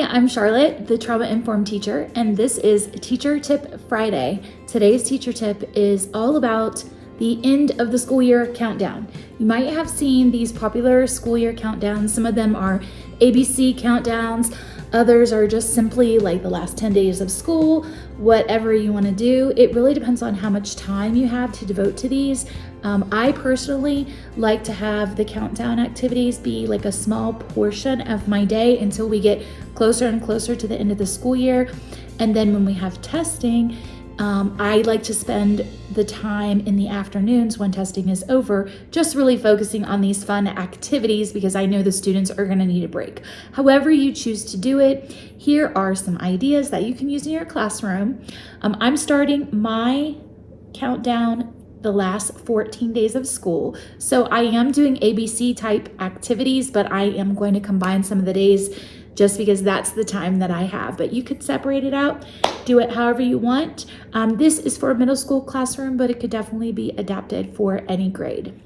Hi, I'm Charlotte, the Trauma Informed Teacher, and this is Teacher Tip Friday. Today's teacher tip is all about the end of the school year countdown. You might have seen these popular school year countdowns. Some of them are ABC countdowns. Others are just simply like the last 10 days of school, whatever you want to do. It really depends on how much time you have to devote to these. I personally like to have the countdown activities be like a small portion of my day until we get closer and closer to the end of the school year. And then when we have testing, I like to spend the time in the afternoons when testing is over, just really focusing on these fun activities because I know the students are going to need a break. However you choose to do it, here are some ideas that you can use in your classroom. I'm starting my countdown the last 14 days of school. So I am doing ABC type activities, but I am going to combine some of the days just because that's the time that I have. But you could separate it out, do it however you want. This is for a middle school classroom, but it could definitely be adapted for any grade.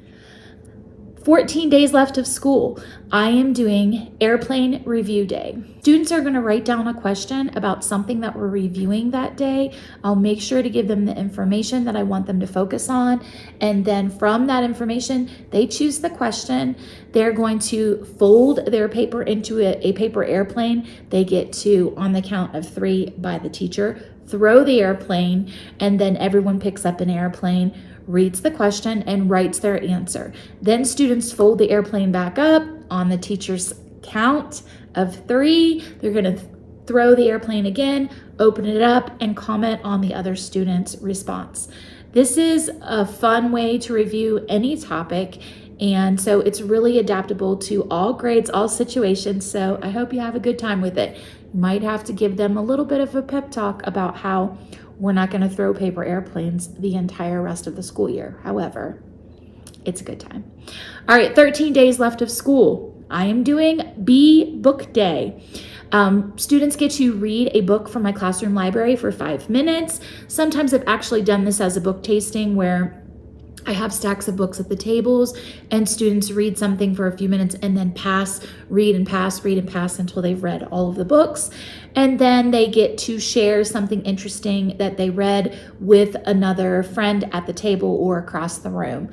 14 days left of school. I am doing airplane review day. Students are going to write down a question about something that we're reviewing that day. I'll make sure to give them the information that I want them to focus on. And then from that information, they choose the question. They're going to fold their paper into a paper airplane. They get to, on the count of 3 by the teacher, throw the airplane, and then everyone picks up an airplane, reads the question, and writes their answer. Then students fold the airplane back up on the teacher's count of 3. They're going to throw the airplane again, open it up, and comment on the other student's response. This is a fun way to review any topic, and so it's really adaptable to all grades, all situations, so I hope you have a good time with it. You might have to give them a little bit of a pep talk about how we're not going to throw paper airplanes the entire rest of the school year. However, it's a good time. All right, 13 days left of school. I am doing B Book Day. Students get to read a book from my classroom library for 5 minutes. Sometimes I've actually done this as a book tasting where I have stacks of books at the tables and students read something for a few minutes and then read and pass until they've read all of the books. And then they get to share something interesting that they read with another friend at the table or across the room.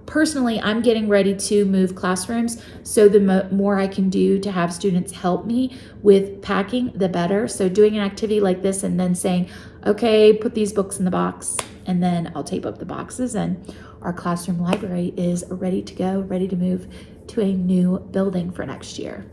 Personally, I'm getting ready to move classrooms, so the more I can do to have students help me with packing, the better. So doing an activity like this and then saying, okay, put these books in the box, and then I'll tape up the boxes, and our classroom library is ready to go, ready to move to a new building for next year.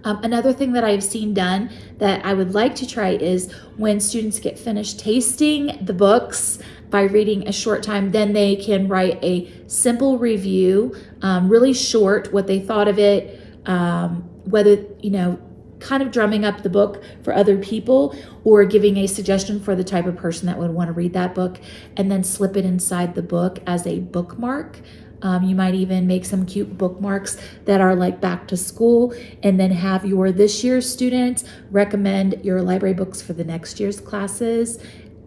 Another thing that I've seen done that I would like to try is when students get finished tasting the books by reading a short time, then they can write a simple review, really short, what they thought of it, whether, kind of drumming up the book for other people or giving a suggestion for the type of person that would want to read that book, and then slip it inside the book as a bookmark. You might even make some cute bookmarks that are like back to school, and then have your this year's students recommend your library books for the next year's classes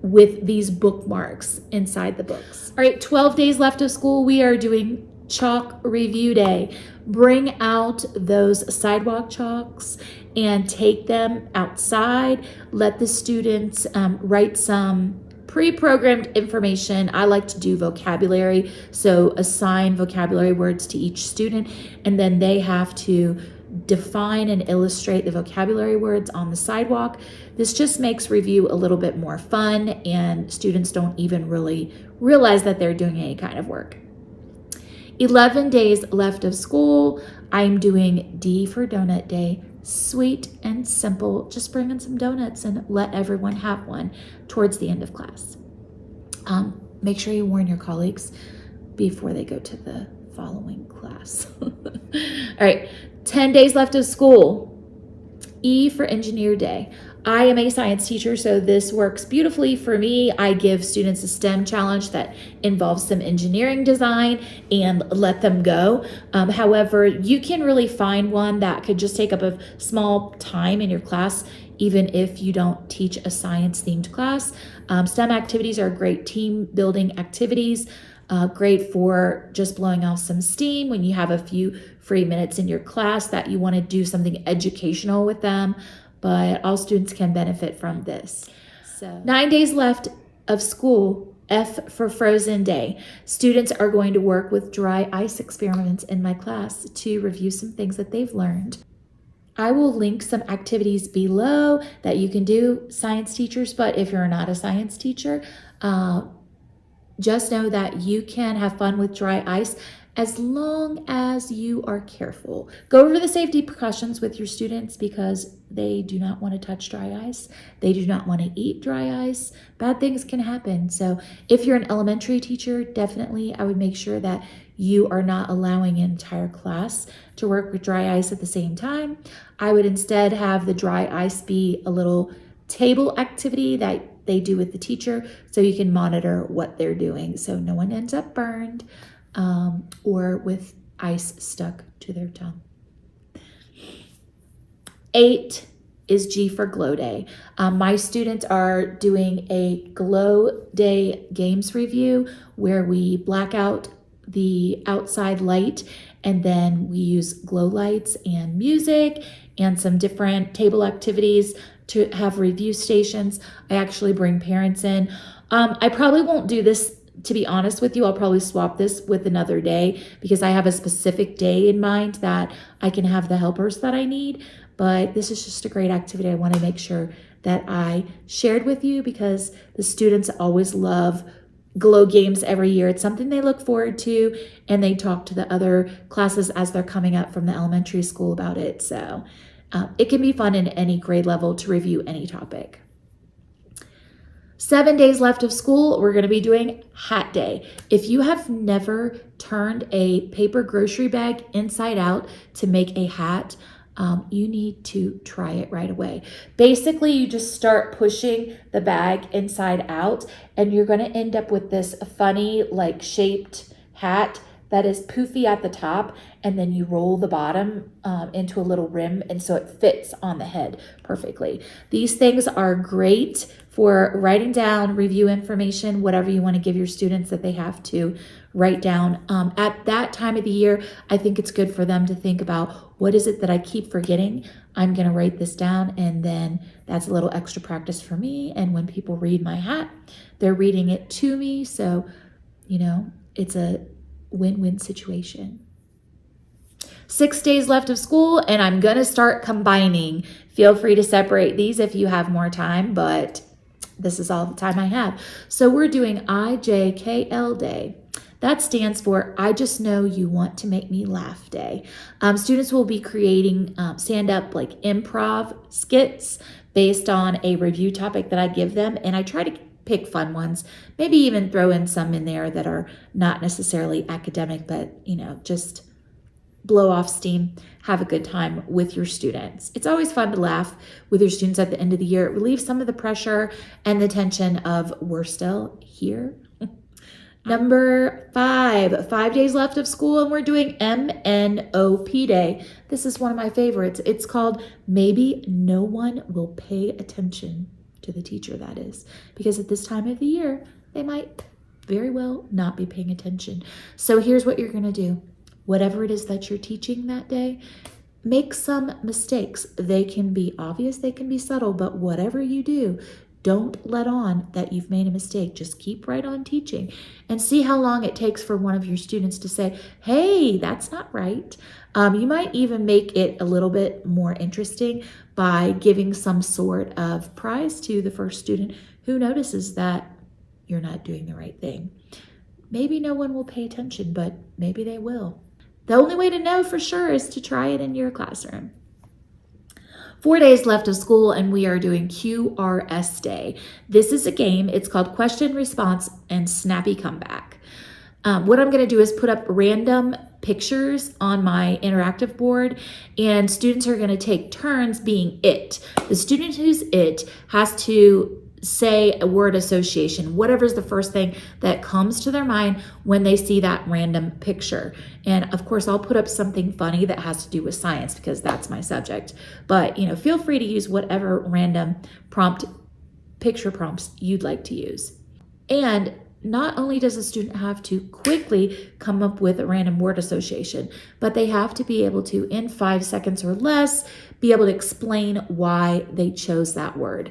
with these bookmarks inside the books. All right, 12 days left of school. We are doing chalk review day. Bring out those sidewalk chalks and take them outside. Let the students write some pre-programmed information. I like to do vocabulary, so assign vocabulary words to each student, and then they have to define and illustrate the vocabulary words on the sidewalk. This just makes review a little bit more fun, and students don't even really realize that they're doing any kind of work. 11 days left of school. I'm doing D for Donut Day. Sweet and simple. Just bring in some donuts and let everyone have one towards the end of class. Make sure you warn your colleagues before they go to the following class. All right, 10 days left of school. E for Engineer Day. I am a science teacher, so this works beautifully for me. I give students a STEM challenge that involves some engineering design and let them go. However, you can really find one that could just take up a small time in your class, even if you don't teach a science-themed class. STEM activities are great team building activities. Great for just blowing off some steam when you have a few free minutes in your class that you want to do something educational with them, but all students can benefit from this. So 9 days left of school. F for Frozen Day. Students are going to work with dry ice experiments in my class to review some things that they've learned. I will link some activities below that you can do, science teachers, but if you're not a science teacher, just know that you can have fun with dry ice as long as you are careful. Go over the safety precautions with your students because they do not want to touch dry ice. They do not want to eat dry ice. Bad things can happen. So if you're an elementary teacher, definitely I would make sure that you are not allowing an entire class to work with dry ice at the same time. I would instead have the dry ice be a little table activity that they do with the teacher so you can monitor what they're doing so no one ends up burned or with ice stuck to their tongue. 8 is G for Glow Day. My students are doing a Glow Day games review where we black out the outside light and then we use glow lights and music and some different table activities to have review stations. I actually bring parents in. I probably won't do this, to be honest with you. I'll probably swap this with another day because I have a specific day in mind that I can have the helpers that I need. But this is just a great activity. I want to make sure that I shared with you because the students always love Glow games every year. It's something they look forward to, and they talk to the other classes as they're coming up from the elementary school about it. So it can be fun in any grade level to review any topic. 7 days left of school, we're going to be doing Hat Day. If you have never turned a paper grocery bag inside out to make a hat, you need to try it right away. Basically, you just start pushing the bag inside out and you're going to end up with this funny like shaped hat that is poofy at the top, and then you roll the bottom into a little rim, and so it fits on the head perfectly. These things are great for writing down review information, whatever you want to give your students that they have to write down. At that time of the year, I think it's good for them to think about, what is it that I keep forgetting? I'm going to write this down, and then that's a little extra practice for me. And when people read my hat, they're reading it to me. So, it's a win-win situation. 6 days left of school, and I'm going to start combining. Feel free to separate these if you have more time, but this is all the time I have. So we're doing IJKL Day. That stands for I Just Know You Want to Make Me Laugh Day. Students will be creating stand-up like improv skits based on a review topic that I give them, and I try to pick fun ones, maybe even throw in some in there that are not necessarily academic, but just blow off steam, have a good time with your students. It's always fun to laugh with your students at the end of the year. It relieves some of the pressure and the tension of we're still here. Number 5, 5 days left of school, and we're doing MNOP Day. This is one of my favorites. It's called Maybe No One Will Pay Attention to the Teacher, that is, because at this time of the year, they might very well not be paying attention. So here's what you're going to do. Whatever it is that you're teaching that day, make some mistakes. They can be obvious, they can be subtle, but whatever you do, don't let on that you've made a mistake. Just keep right on teaching and see how long it takes for one of your students to say, hey, that's not right. You might even make it a little bit more interesting by giving some sort of prize to the first student who notices that you're not doing the right thing. Maybe no one will pay attention, but maybe they will. The only way to know for sure is to try it in your classroom. 4 days left of school, and we are doing QRS Day. This is a game. It's called Question, Response, and Snappy Comeback. What I'm going to do is put up random pictures on my interactive board, and students are going to take turns being it. The student who's it has to say a word association, whatever's the first thing that comes to their mind when they see that random picture. And of course, I'll put up something funny that has to do with science because that's my subject. But feel free to use whatever random picture prompts you'd like to use. And not only does a student have to quickly come up with a random word association, but they have to be able to, in 5 seconds or less, be able to explain why they chose that word.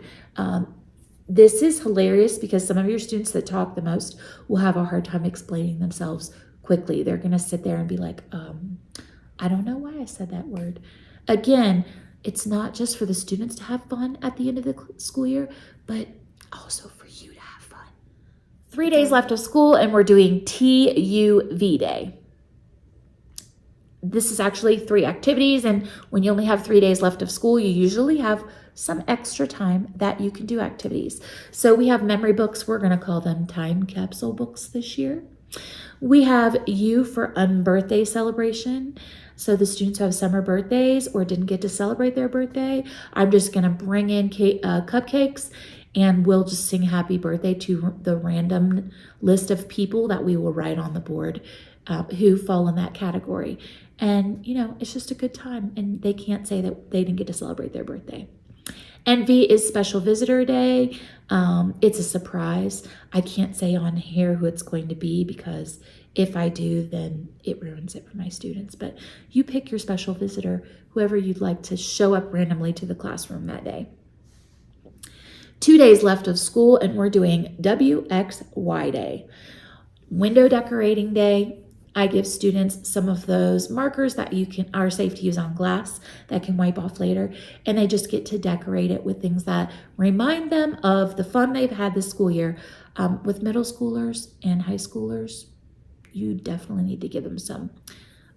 This is hilarious because some of your students that talk the most will have a hard time explaining themselves quickly. They're going to sit there and be like, I don't know why I said that word. Again, it's not just for the students to have fun at the end of the school year, but also for you to have fun. 3 days left of school and we're doing TUV Day. This is actually 3 activities, and when you only have 3 days left of school, you usually have some extra time that you can do activities. So we have memory books. We're going to call them time capsule books this year. We have U for unbirthday celebration. So the students who have summer birthdays or didn't get to celebrate their birthday, I'm just going to bring in cupcakes and we'll just sing happy birthday to the random list of people that we will write on the board who fall in that category. And, you know, it's just a good time and they can't say that they didn't get to celebrate their birthday. NV is Special Visitor Day. It's a surprise. I can't say on here who it's going to be because if I do, then it ruins it for my students. But you pick your special visitor, whoever you'd like to show up randomly to the classroom that day. 2 days left of school and we're doing WXY Day. Window Decorating Day. I give students some of those markers that are safe to use on glass that can wipe off later, and they just get to decorate it with things that remind them of the fun they've had this school year. With middle schoolers and high schoolers, you definitely need to give them some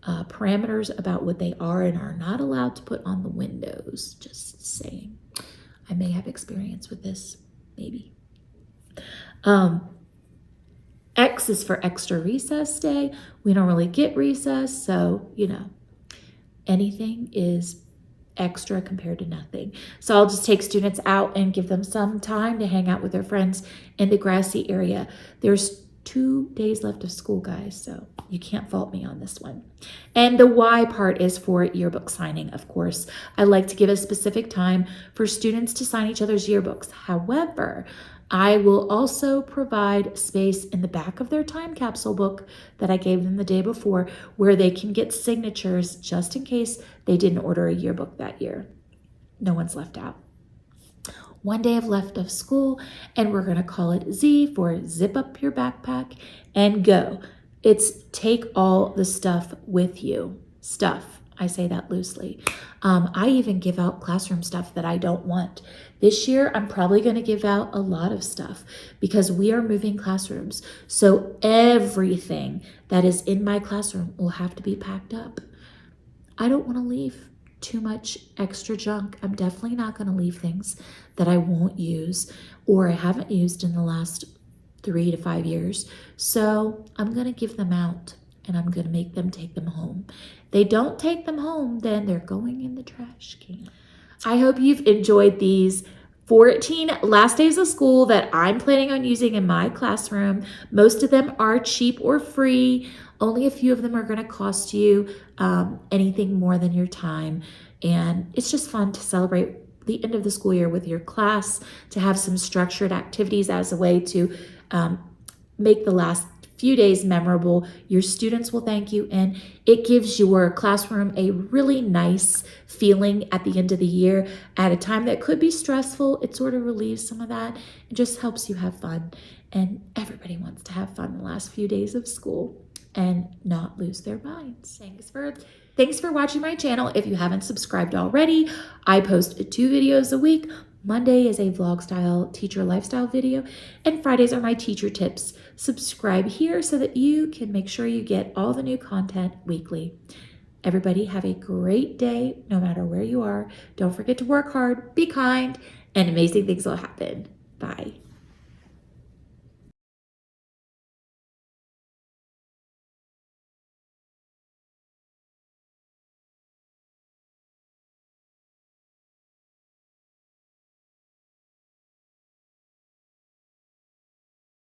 parameters about what they are and are not allowed to put on the windows. Just saying. I may have experience with this, maybe. X is for Extra Recess Day. We don't really get recess, so, you know, anything is extra compared to nothing. So I'll just take students out and give them some time to hang out with their friends in the grassy area. There's 2 days left of school, guys, so you can't fault me on this one. And the Y part is for yearbook signing, of course. I like to give a specific time for students to sign each other's yearbooks. However, I will also provide space in the back of their time capsule book that I gave them the day before where they can get signatures just in case they didn't order a yearbook that year. No one's left out. 1 day of left of school, and we're going to call it Z for zip up your backpack and go. It's take all the stuff with you. Stuff. I say that loosely. I even give out classroom stuff that I don't want. This year, I'm probably going to give out a lot of stuff because we are moving classrooms. So everything that is in my classroom will have to be packed up. I don't want to leave too much extra junk. I'm definitely not going to leave things that I won't use or I haven't used in the last 3 to 5 years. So I'm going to give them out and I'm going to make them take them home. They don't take them home, then they're going in the trash can. I hope you've enjoyed these 14 last days of school that I'm planning on using in my classroom. Most of them are cheap or free. Only a few of them are going to cost you anything more than your time. And it's just fun to celebrate the end of the school year with your class, to have some structured activities as a way to make the last few days memorable. Your students will thank you, and it gives your classroom a really nice feeling at the end of the year at a time that could be stressful. It sort of relieves some of that. It just helps you have fun, and everybody wants to have fun the last few days of school and not lose their minds. Thanks for watching my channel. If you haven't subscribed already, I post 2 videos a week. Monday is a vlog style teacher lifestyle video, and Fridays are my teacher tips. Subscribe here so that you can make sure you get all the new content weekly. Everybody have a great day, no matter where you are. Don't forget to work hard, be kind, and amazing things will happen. Bye.